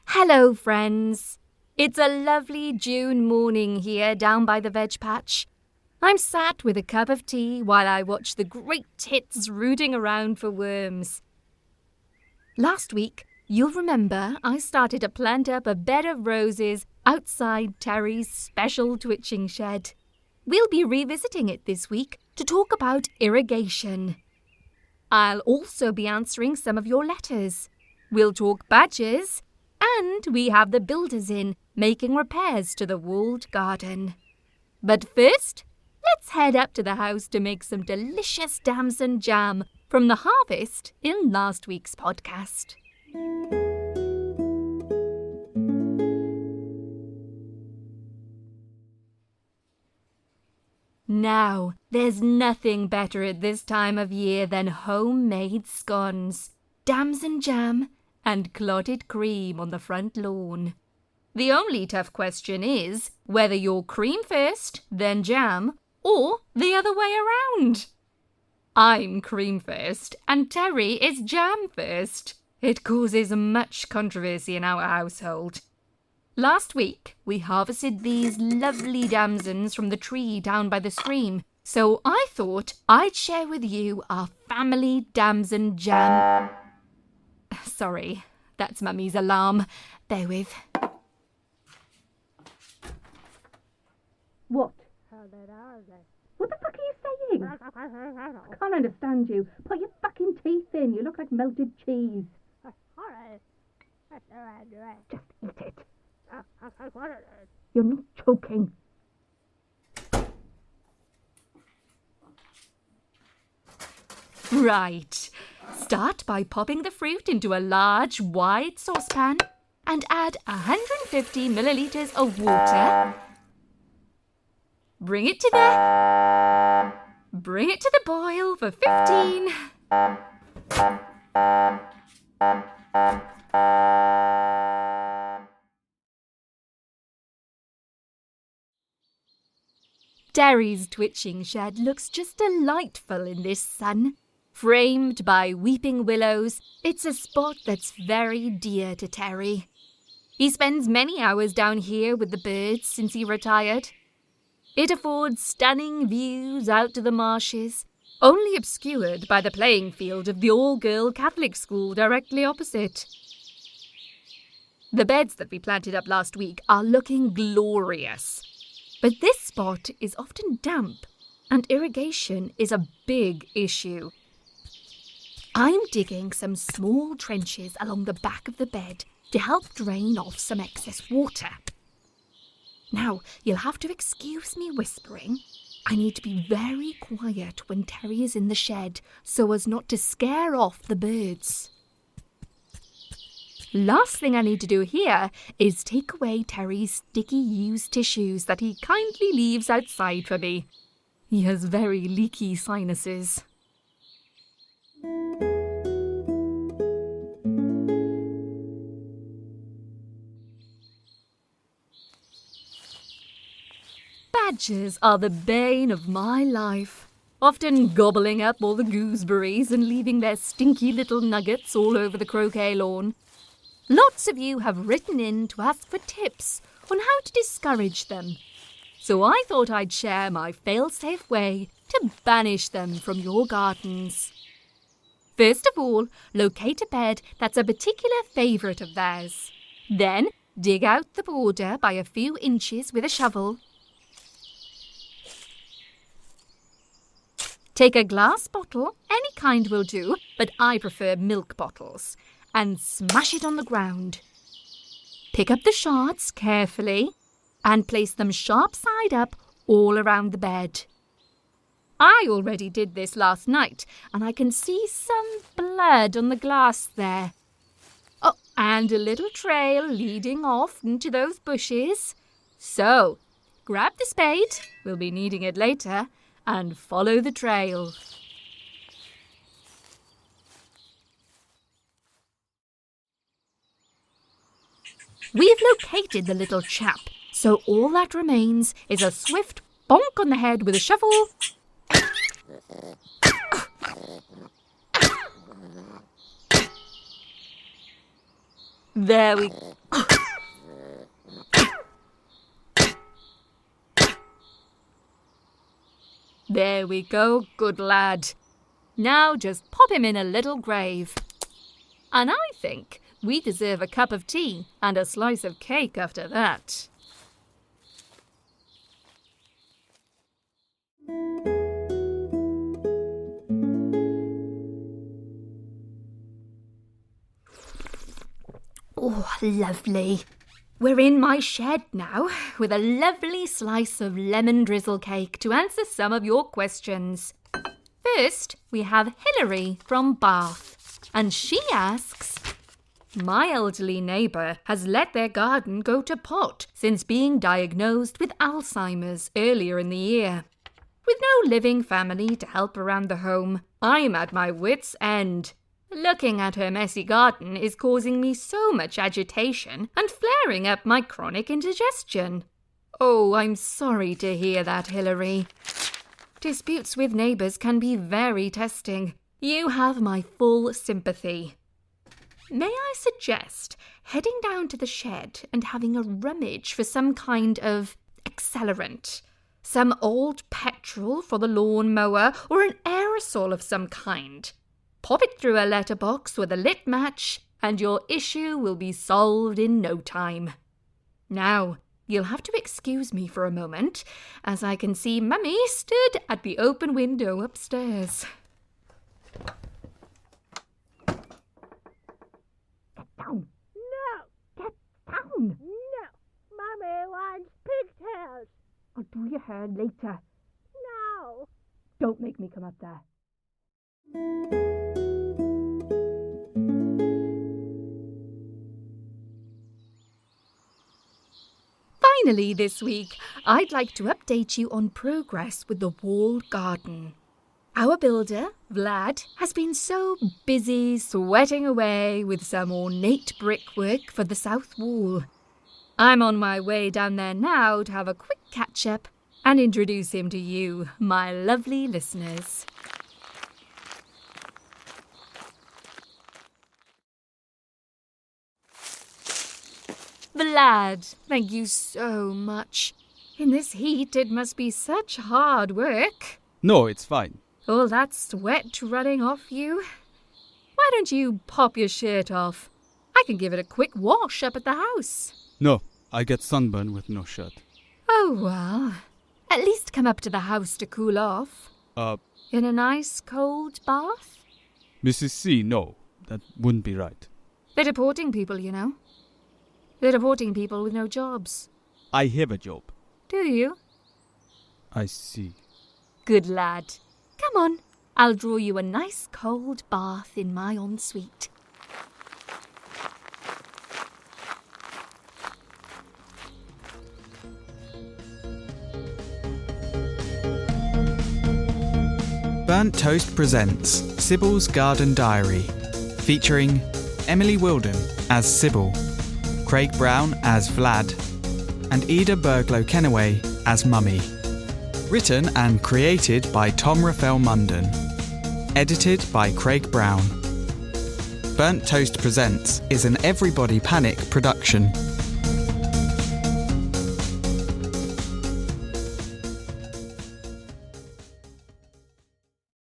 Hello, friends. It's a lovely June morning here down by the veg patch. I'm sat with a cup of tea while I watch the great tits rooting around for worms. Last week, you'll remember I started to plant up a bed of roses outside Terry's special twitching shed. We'll be revisiting it this week to talk about irrigation. I'll also be answering some of your letters. We'll talk badgers. And we have the builders in, making repairs to the walled garden. But first, let's head up to the house to make some delicious damson jam from the harvest in last week's podcast. Now, there's nothing better at this time of year than homemade scones, damson jam, and clotted cream on the front lawn. The only tough question is whether you're cream first, then jam, or the other way around. I'm cream first, and Terry is jam first. It causes much controversy in our household. Last week, we harvested these lovely damsons from the tree down by the stream, so I thought I'd share with you our family damson jam. Sorry, that's Mummy's alarm. Bear with. What? What the fuck are you saying? I can't understand you. Put your fucking teeth in. You look like melted cheese. Just eat it. You're not choking. Right. Start by popping the fruit into a large, wide saucepan and add 150 millilitres of water. Bring it to the boil for 15. Terry's twitching shed looks just delightful in this sun. Framed by weeping willows, it's a spot that's very dear to Terry. He spends many hours down here with the birds since he retired. It affords stunning views out to the marshes, only obscured by the playing field of the all-girl Catholic school directly opposite. The beds that we planted up last week are looking glorious, but this spot is often damp, and irrigation is a big issue. I'm digging some small trenches along the back of the bed to help drain off some excess water. Now, you'll have to excuse me whispering. I need to be very quiet when Terry is in the shed so as not to scare off the birds. Last thing I need to do here is take away Terry's sticky used tissues that he kindly leaves outside for me. He has very leaky sinuses. Badgers are the bane of my life, often gobbling up all the gooseberries and leaving their stinky little nuggets all over the croquet lawn. Lots of you have written in to ask for tips on how to discourage them, so I thought I'd share my fail-safe way to banish them from your gardens. First of all, locate a bed that's a particular favourite of theirs. Then, dig out the border by a few inches with a shovel. Take a glass bottle, any kind will do, but I prefer milk bottles, and smash it on the ground. Pick up the shards carefully and place them sharp side up all around the bed. I already did this last night, and I can see some blood on the glass there. Oh, and a little trail leading off into those bushes. So, grab the spade, we'll be needing it later, and follow the trail. We've located the little chap, so all that remains is a swift bonk on the head with a shovel. There we go. There we go, good lad. Now just pop him in a little grave. And I think we deserve a cup of tea and a slice of cake after that. Oh, lovely. We're in my shed now with a lovely slice of lemon drizzle cake to answer some of your questions. First, we have Hilary from Bath, and she asks, my elderly neighbour has let their garden go to pot since being diagnosed with Alzheimer's earlier in the year. With no living family to help around the home, I'm at my wits' end. Looking at her messy garden is causing me so much agitation and flaring up my chronic indigestion. Oh, I'm sorry to hear that, Hilary. Disputes with neighbours can be very testing. You have my full sympathy. May I suggest heading down to the shed and having a rummage for some kind of accelerant? Some old petrol for the lawn mower or an aerosol of some kind? Pop it through a letterbox with a lit match and your issue will be solved in no time. Now, you'll have to excuse me for a moment, as I can see Mummy stood at the open window upstairs. Get down. No. Get down. No. Mummy wants pigtails. I'll do your hair later. No. Don't make me come up there. Finally this week, I'd like to update you on progress with the walled garden. Our builder, Vlad, has been so busy sweating away with some ornate brickwork for the south wall. I'm on my way down there now to have a quick catch-up and introduce him to you, my lovely listeners. Vlad, thank you so much. In this heat, it must be such hard work. No, it's fine. All that sweat running off you. Why don't you pop your shirt off? I can give it a quick wash up at the house. No, I get sunburn with no shirt. Oh, well. At least come up to the house to cool off. In a nice cold bath? Mrs. C, no, that wouldn't be right. They're deporting people, you know. They're deporting people with no jobs. I have a job. Do you? I see. Good lad. Come on, I'll draw you a nice cold bath in my ensuite. Burnt Toast presents Cybil's Garden Diary, featuring Emily Wilden as Cybil, Craig Brown as Vlad, and Ida Berglow-Kennaway as Mummy. Written and created by Tom Raphael Munden. Edited by Craig Brown. Burnt Toast Presents is an Everybody Panic production.